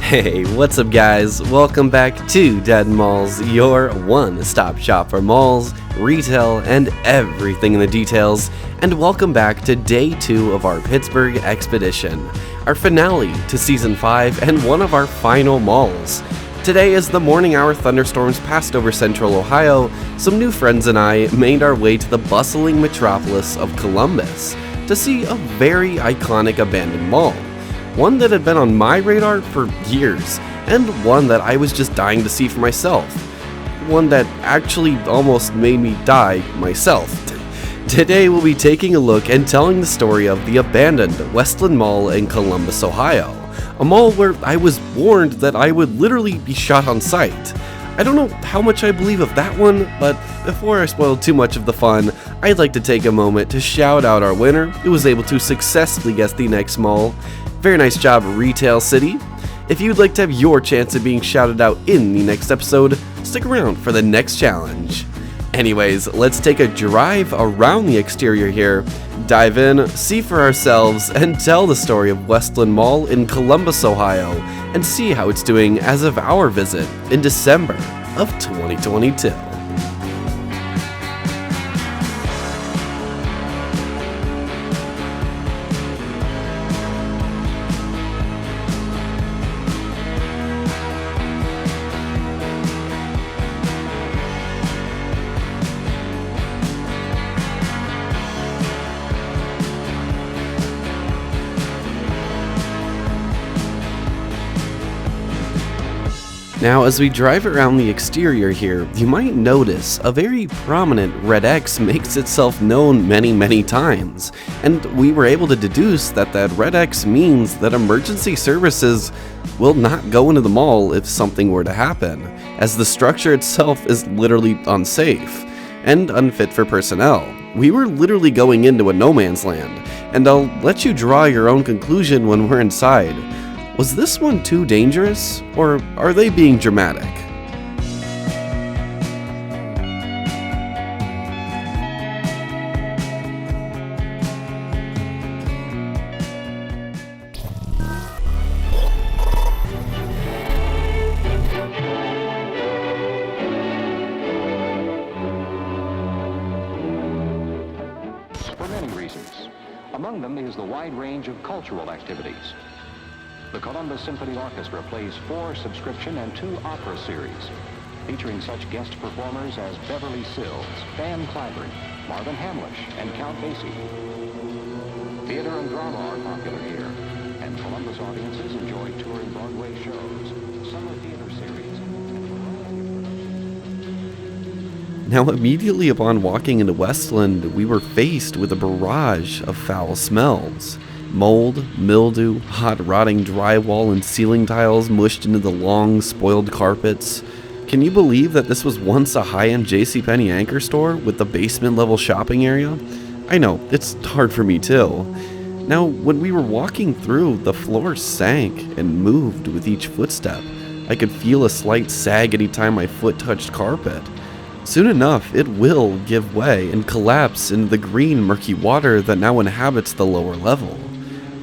Hey, what's up guys? Welcome back to Dead Malls, your one-stop shop for malls, retail, and everything in the details. And welcome back to day 2 of our Pittsburgh expedition, our finale to season 5 and one of our final malls. Today, as the morning hour thunderstorms passed over central Ohio, some new friends and I made our way to the bustling metropolis of Columbus to see a very iconic abandoned mall. One that had been on my radar for years, and one that I was just dying to see for myself. One that actually almost made me die myself. Today we'll be taking a look and telling the story of the abandoned Westland Mall in Columbus, Ohio. A mall where I was warned that I would literally be shot on sight. I don't know how much I believe of that one, but before I spoil too much of the fun, I'd like to take a moment to shout out our winner, who was able to successfully guess the next mall. Very nice job, Retail City. If you'd like to have your chance of being shouted out in the next episode, stick around for the next challenge. Anyways, let's take a drive around the exterior here, dive in, see for ourselves, and tell the story of Westland Mall in Columbus, Ohio, and see how it's doing as of our visit in December of 2022. Now, as we drive around the exterior here, you might notice a very prominent red X makes itself known many times, and we were able to deduce that that red X means that emergency services will not go into the mall if something were to happen, as the structure itself is literally unsafe and unfit for personnel. We were literally going into a no man's land, and I'll let you draw your own conclusion when we're inside. Was this one too dangerous, or are they being dramatic? For many reasons. Among them is the wide range of cultural activities. The Columbus Symphony Orchestra plays 4 subscription and 2 opera series, featuring such guest performers as Beverly Sills, Van Cliburn, Marvin Hamlish, and Count Basie. Theater and drama are popular here, and Columbus audiences enjoy touring Broadway shows, summer theater series, Now, immediately upon walking into Westland, we were faced with a barrage of foul smells. Mold, mildew, hot rotting drywall and ceiling tiles mushed into the long, spoiled carpets. Can you believe that this was once a high-end JCPenney anchor store with a basement-level shopping area? I know, it's hard for me too. Now, when we were walking through, the floor sank and moved with each footstep. I could feel a slight sag any time my foot touched carpet. Soon enough, it will give way and collapse into the green, murky water that now inhabits the lower level.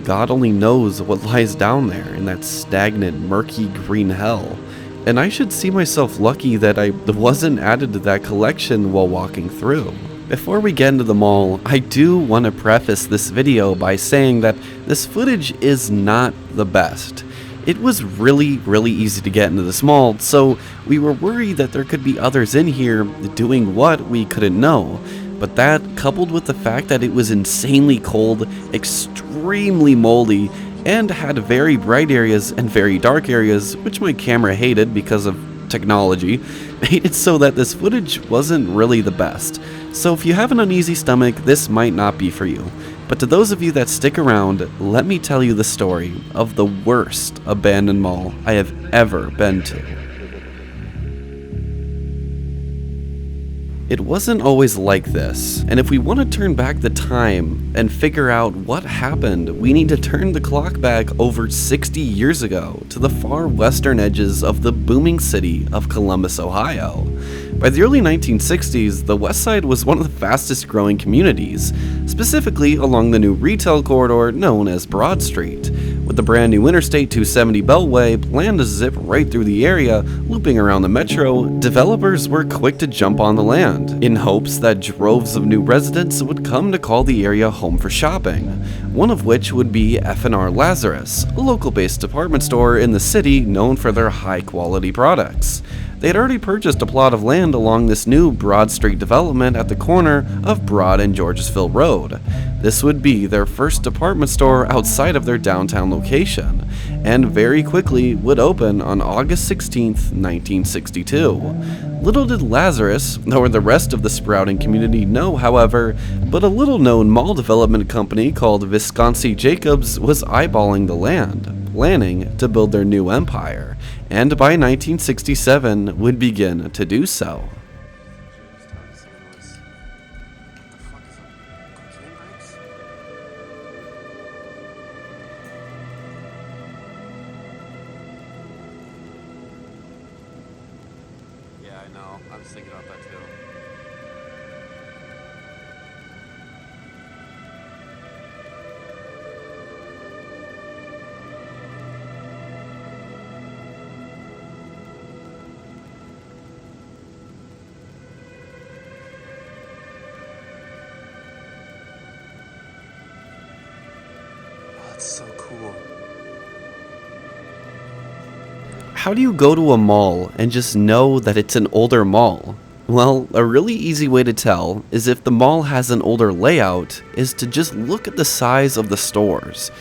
God only knows what lies down there in that stagnant, murky green hell, and I should see myself lucky that I wasn't added to that collection while walking through. Before we get into the mall, I do want to preface this video by saying that this footage is not the best. It was really easy to get into this mall, so we were worried that there could be others in here doing what we couldn't know. But that, coupled with the fact that it was insanely cold, extremely moldy, and had very bright areas and very dark areas, which my camera hated because of technology, made it so that this footage wasn't really the best. So if you have an uneasy stomach, this might not be for you. But to those of you that stick around, let me tell you the story of the worst abandoned mall I have ever been to. It wasn't always like this, and if we want to turn back the time and figure out what happened, we need to turn the clock back over 60 years ago to the far western edges of the booming city of Columbus, Ohio. By the early 1960s, the West Side was one of the fastest growing communities, specifically along the new retail corridor known as Broad Street, With the brand new Interstate 270 Beltway planned to zip right through the area, looping around the metro, developers were quick to jump on the land, in hopes that droves of new residents would come to call the area home for shopping, one of which would be F&R Lazarus, a local-based department store in the city known for their high-quality products. They had already purchased a plot of land along this new Broad Street development at the corner of Broad and Georgesville Road. This would be their first department store outside of their downtown location, and very quickly would open on August 16, 1962. Little did Lazarus, nor the rest of the sprouting community know, however, but a little-known mall development company called Visconti Jacobs was eyeballing the land, planning to build their new empire, and by 1967 would begin to do so. Yeah, I know. I was thinking about that too. Oh, that's so cool. How do you go to a mall and just know that it's an older mall? Well, a really easy way to tell is if the mall has an older layout is to just look at the size of the stores.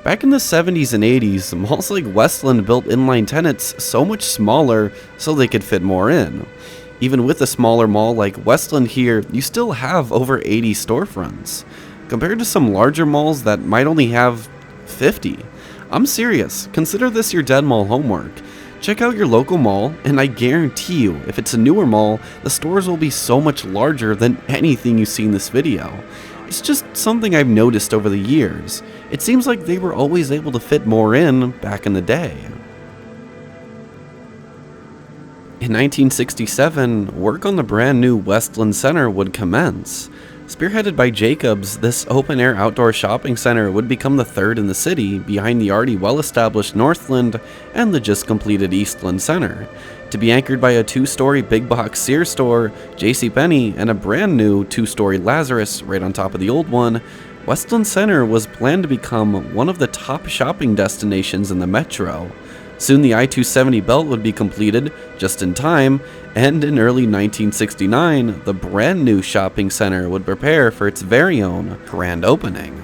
Back in the 70s and 80s, malls like Westland built inline tenants so much smaller so they could fit more in. Even with a smaller mall like Westland here, you still have over 80 storefronts, compared to some larger malls that might only have 50. I'm serious, consider this your dead mall homework. Check out your local mall, and I guarantee you, if it's a newer mall, the stores will be so much larger than anything you see in this video. It's just something I've noticed over the years. It seems like they were always able to fit more in back in the day. In 1967, work on the brand new Westland Center would commence. Spearheaded by Jacobs, this open-air outdoor shopping center would become the third in the city, behind the already well-established Northland and the just-completed Eastland Center. To be anchored by a two-story big-box Sears store, JCPenney, and a brand-new two-story Lazarus right on top of the old one, Westland Center was planned to become one of the top shopping destinations in the metro. Soon the I-270 belt would be completed, just in time, and in early 1969, the brand new shopping center would prepare for its very own grand opening.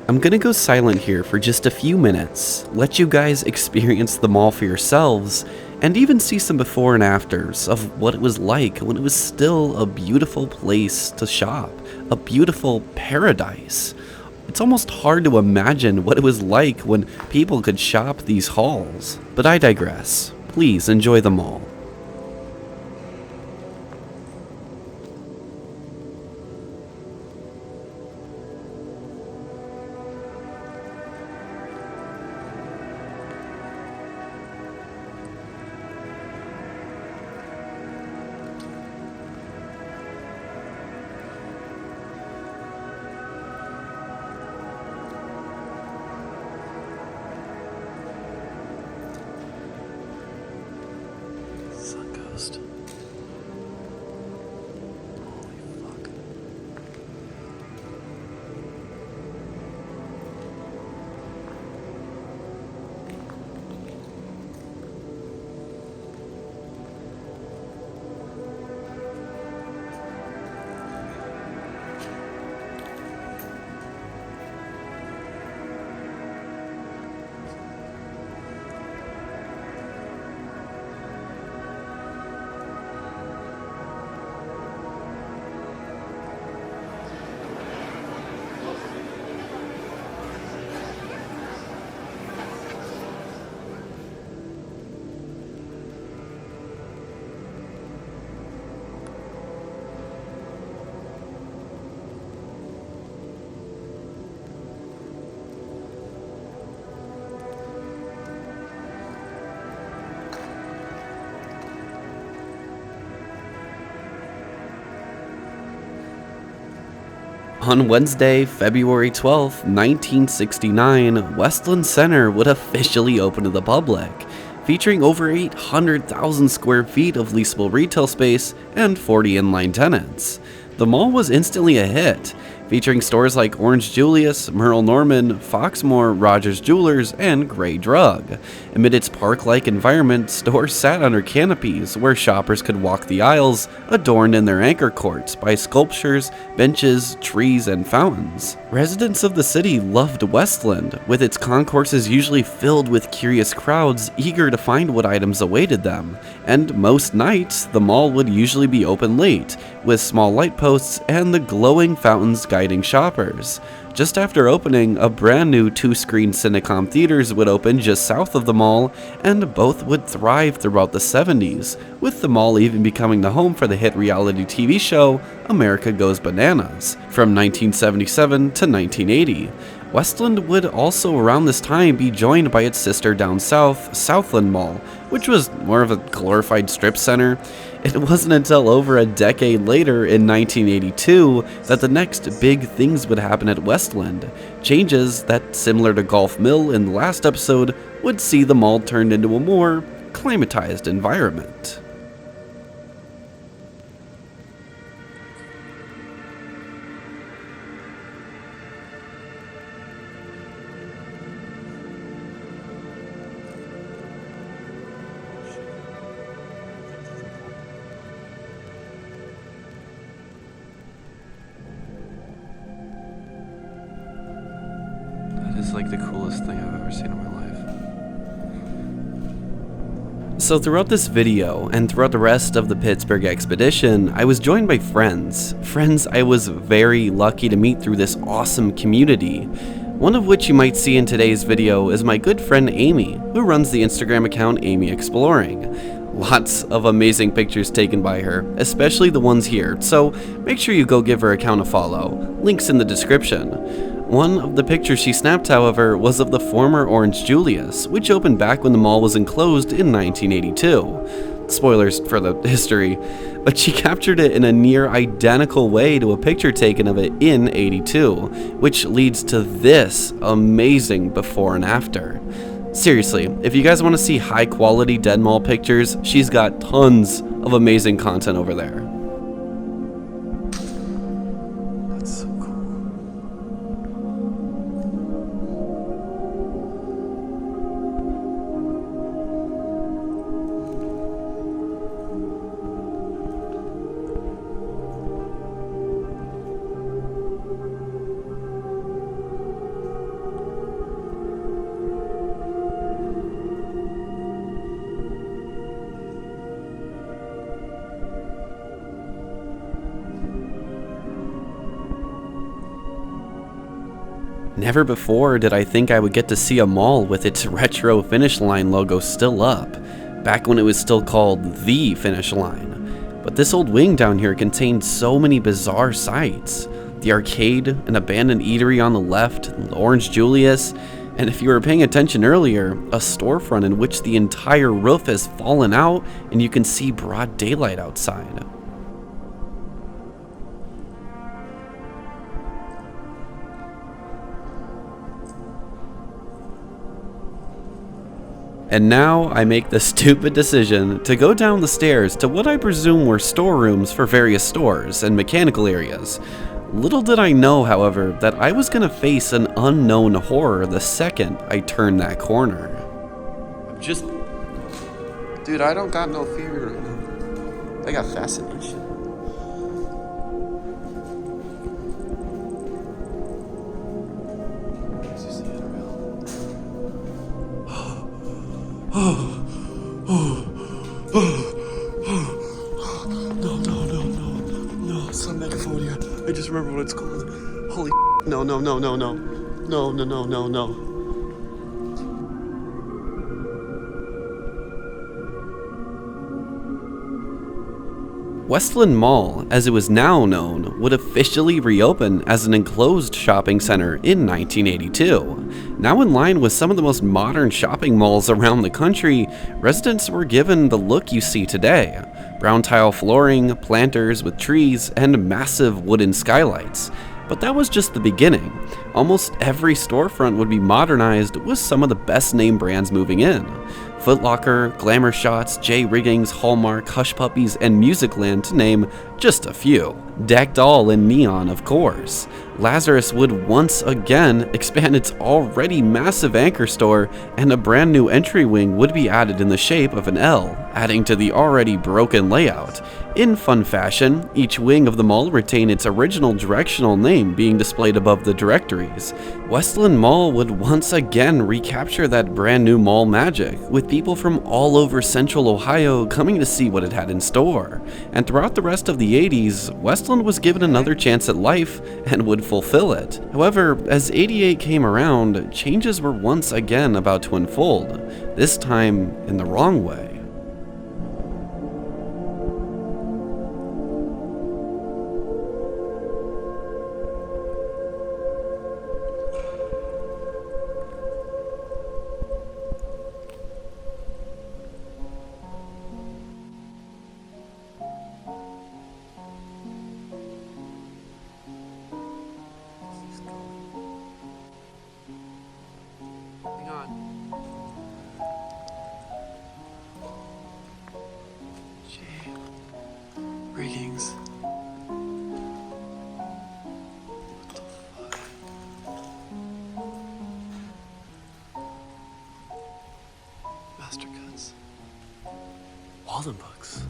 I'm gonna go silent here for just a few minutes, let you guys experience the mall for yourselves, and even see some before and afters of what it was like when it was still a beautiful place to shop, a beautiful paradise. It's almost hard to imagine what it was like when people could shop these halls. But I digress. Please enjoy the mall. On Wednesday, February 12, 1969, Westland Center would officially open to the public, featuring over 800,000 square feet of leasable retail space and 40 inline tenants. The mall was instantly a hit, featuring stores like Orange Julius, Merle Norman, Foxmore, Rogers Jewelers, and Grey Drug. Amid its park-like environment, stores sat under canopies where shoppers could walk the aisles, adorned in their anchor courts by sculptures, benches, trees, and fountains. Residents of the city loved Westland, with its concourses usually filled with curious crowds eager to find what items awaited them. And most nights, the mall would usually be open late, with small light posts and the glowing fountains guiding shoppers. Just after opening, a brand new 2-screen Cinecom theaters would open just south of the mall, and both would thrive throughout the 70s, with the mall even becoming the home for the hit reality TV show America Goes Bananas from 1977 to 1980. Westland would also around this time be joined by its sister down south, Southland Mall, which was more of a glorified strip center. It wasn't until over a decade later, in 1982, that the next big things would happen at Westland. Changes that, similar to Golf Mill in the last episode, would see the mall turned into a more climatized environment. That is like the coolest thing I've ever seen in my life. So throughout this video, and throughout the rest of the Pittsburgh expedition, I was joined by friends I was very lucky to meet through this awesome community. One of which you might see in today's video is my good friend Amy, who runs the Instagram account Amy Exploring. Lots of amazing pictures taken by her, especially the ones here, so make sure you go give her account a follow. Links in the description. One of the pictures she snapped, however, was of the former Orange Julius, which opened back when the mall was enclosed in 1982. Spoilers for the history, but she captured it in a near identical way to a picture taken of it in '82, which leads to this amazing before and after. Seriously, if you guys want to see high quality dead mall pictures, she's got tons of amazing content over there. That's so cool. Never before did I think I would get to see a mall with its retro Finish Line logo still up, back when it was still called The Finish Line. But this old wing down here contained so many bizarre sights. The arcade, an abandoned eatery on the left, Orange Julius, and if you were paying attention earlier, a storefront in which the entire roof has fallen out and you can see broad daylight outside. And now I make the stupid decision to go down the stairs to what I presume were storerooms for various stores and mechanical areas. Little did I know, however, that I was going to face an unknown horror the second I turned that corner. Dude, I don't got no fear right now. I got fascination. No, it's not megaphobia. I just remember what it's called. Holy no. Westland Mall, as it was now known, would officially reopen as an enclosed shopping center in 1982. Now in line with some of the most modern shopping malls around the country, residents were given the look you see today. Brown tile flooring, planters with trees, and massive wooden skylights. But that was just the beginning. Almost every storefront would be modernized with some of the best name brands moving in. Foot Locker, Glamour Shots, J Riggings, Hallmark, Hush Puppies, and Musicland to name just a few. Decked all in neon, of course. Lazarus would once again expand its already massive anchor store, and a brand new entry wing would be added in the shape of an L, adding to the already broken layout. In fun fashion, each wing of the mall retained its original directional name being displayed above the directories. Westland Mall would once again recapture that brand new mall magic, with people from all over central Ohio coming to see what it had in store. And throughout the rest of the 80s, Westland was given another chance at life and would fulfill it. However, as '88 came around, changes were once again about to unfold, this time in the wrong way. Hang on. Jay. Riggings. What the fuck? Master cuts. Walden books.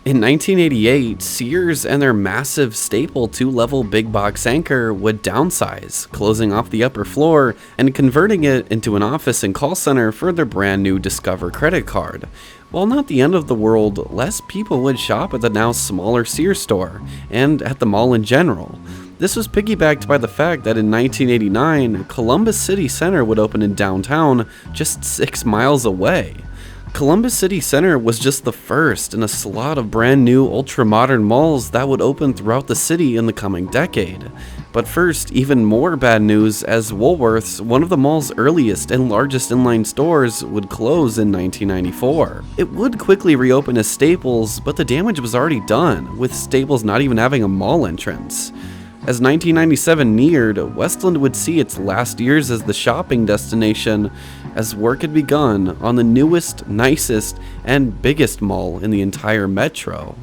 In 1988, Sears and their massive staple 2-level big box anchor would downsize, closing off the upper floor and converting it into an office and call center for their brand new Discover credit card. While not the end of the world, less people would shop at the now smaller Sears store, and at the mall in general. This was piggybacked by the fact that in 1989, Columbus City Center would open in downtown, just 6 miles away. Columbus City Center was just the first in a slot of brand new ultra-modern malls that would open throughout the city in the coming decade. But first, even more bad news, as Woolworth's, one of the mall's earliest and largest inline stores, would close in 1994. It would quickly reopen as Staples, but the damage was already done, with Staples not even having a mall entrance. As 1997 neared, Westland would see its last years as the shopping destination, as work had begun on the newest, nicest, and biggest mall in the entire metro.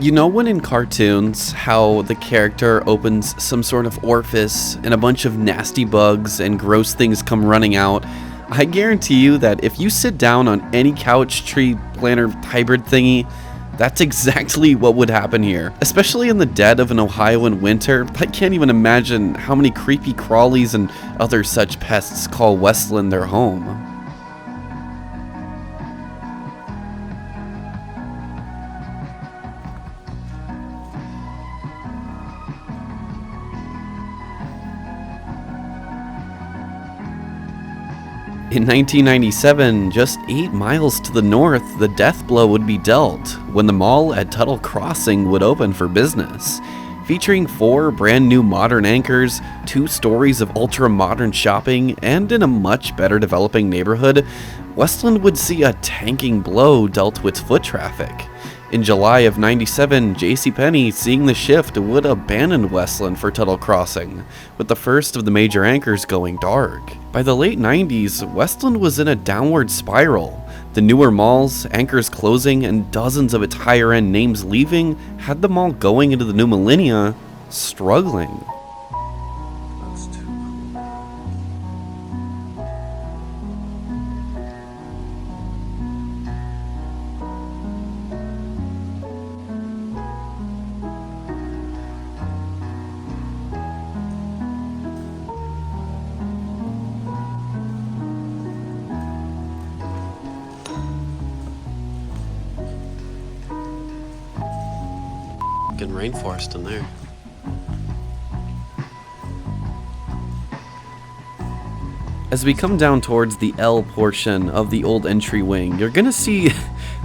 You know when in cartoons, how the character opens some sort of orifice and a bunch of nasty bugs and gross things come running out? I guarantee you that if you sit down on any couch, tree, planter, hybrid thingy, that's exactly what would happen here. Especially in the dead of an Ohioan winter, I can't even imagine how many creepy crawlies and other such pests call Westland their home. In 1997, just 8 miles to the north, the death blow would be dealt when the mall at Tuttle Crossing would open for business. Featuring 4 brand new modern anchors, 2 stories of ultra-modern shopping, and in a much better developing neighborhood, Westland would see a tanking blow dealt to its foot traffic. In July of '97, JCPenney, seeing the shift, would abandon Westland for Tuttle Crossing, with the first of the major anchors going dark. By the late '90s, Westland was in a downward spiral. The newer malls, anchors closing, and dozens of its higher-end names leaving had the mall going into the new millennia struggling. That's too cool. fucking rainforest in there. As we come down towards the L portion of the old entry wing, you're gonna see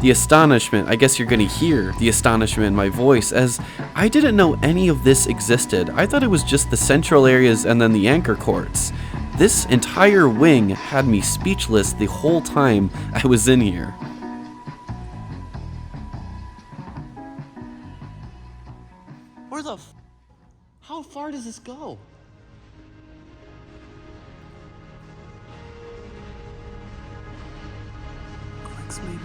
the astonishment, I guess you're gonna hear the astonishment in my voice, as I didn't know any of this existed. I thought it was just the central areas and then the anchor courts. This entire wing had me speechless the whole time I was in here. How far does this go? Clicks maybe?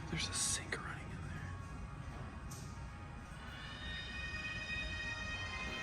There's a sink running in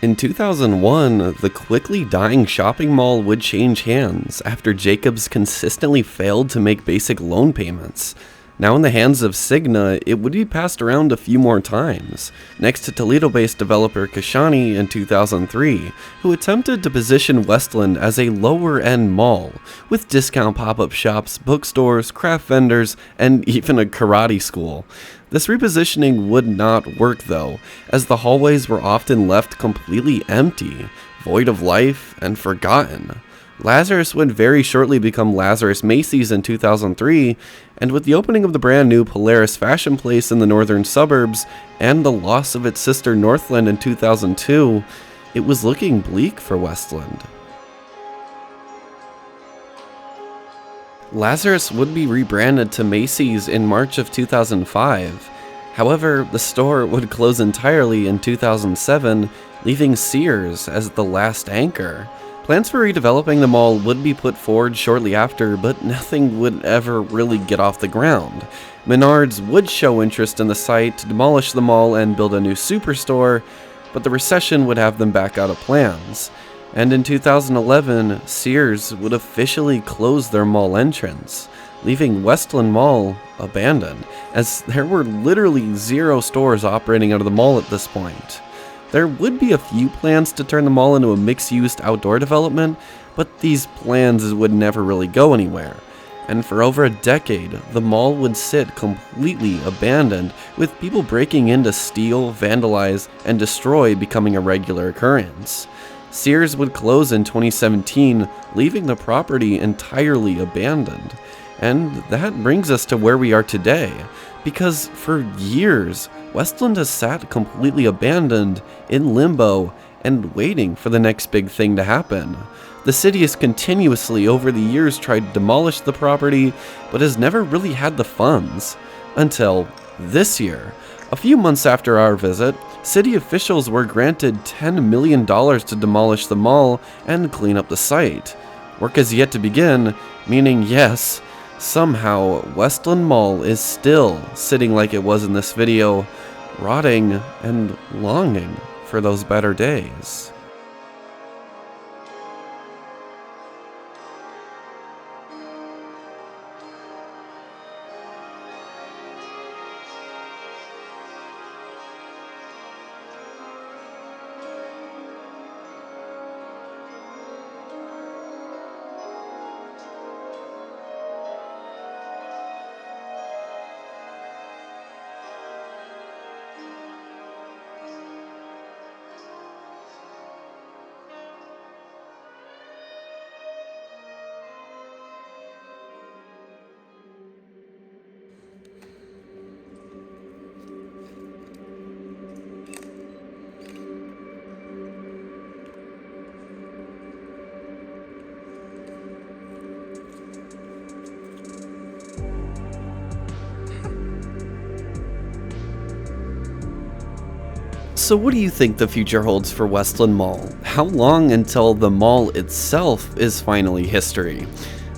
there. In 2001, the quickly dying shopping mall would change hands after Jacobs consistently failed to make basic loan payments. Now in the hands of Cigna, it would be passed around a few more times, next to Toledo-based developer Kashani in 2003, who attempted to position Westland as a lower-end mall, with discount pop-up shops, bookstores, craft vendors, and even a karate school. This repositioning would not work though, as the hallways were often left completely empty, void of life, and forgotten. Lazarus would very shortly become Lazarus Macy's in 2003, and with the opening of the brand new Polaris fashion place in the northern suburbs, and the loss of its sister Northland in 2002, it was looking bleak for Westland. Lazarus would be rebranded to Macy's in March of 2005. However, the store would close entirely in 2007, leaving Sears as the last anchor. Plans for redeveloping the mall would be put forward shortly after, but nothing would ever really get off the ground. Menards would show interest in the site to demolish the mall and build a new superstore, but the recession would have them back out of plans. And in 2011, Sears would officially close their mall entrance, leaving Westland Mall abandoned, as there were literally 0 stores operating out of the mall at this point. There would be a few plans to turn the mall into a mixed-use outdoor development, but these plans would never really go anywhere. And for over a decade, the mall would sit completely abandoned, with people breaking in to steal, vandalize, and destroy becoming a regular occurrence. Sears would close in 2017, leaving the property entirely abandoned. And that brings us to where we are today, because for years, Westland has sat completely abandoned, in limbo, and waiting for the next big thing to happen. The city has continuously over the years tried to demolish the property, but has never really had the funds. Until this year. A few months after our visit, city officials were granted $10 million to demolish the mall and clean up the site. Work has yet to begin, meaning yes, somehow Westland Mall is still sitting like it was in this video, rotting and longing for those better days. So what do you think the future holds for Westland Mall? How long until the mall itself is finally history?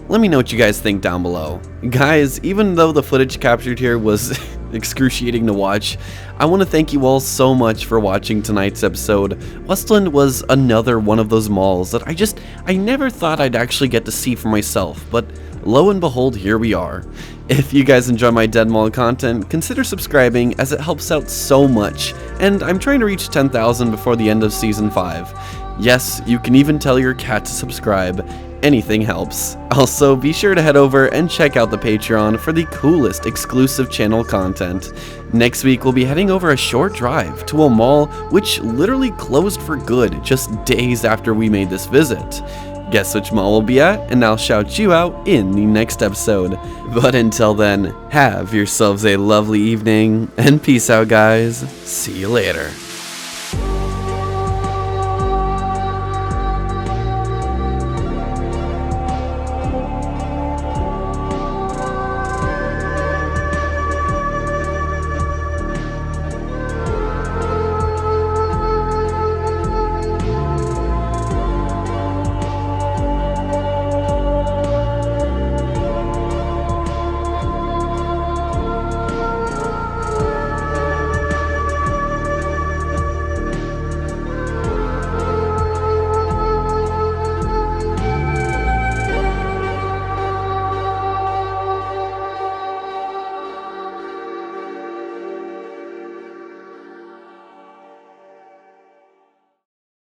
Let me know what you guys think down below. Guys, even though the footage captured here was excruciating to watch, I want to thank you all so much for watching tonight's episode. Westland was another one of those malls that I never thought I'd actually get to see for myself, but lo and behold, here we are. If you guys enjoy my Dead Mall content, consider subscribing as it helps out so much, and I'm trying to reach 10,000 before the end of Season 5. Yes, you can even tell your cat to subscribe. Anything helps. Also, be sure to head over and check out the Patreon for the coolest exclusive channel content. Next week, we'll be heading over a short drive to a mall which literally closed for good just days after we made this visit. Guess which mall we'll be at, and I'll shout you out in the next episode. But until then, have yourselves a lovely evening, and peace out, guys. See you later.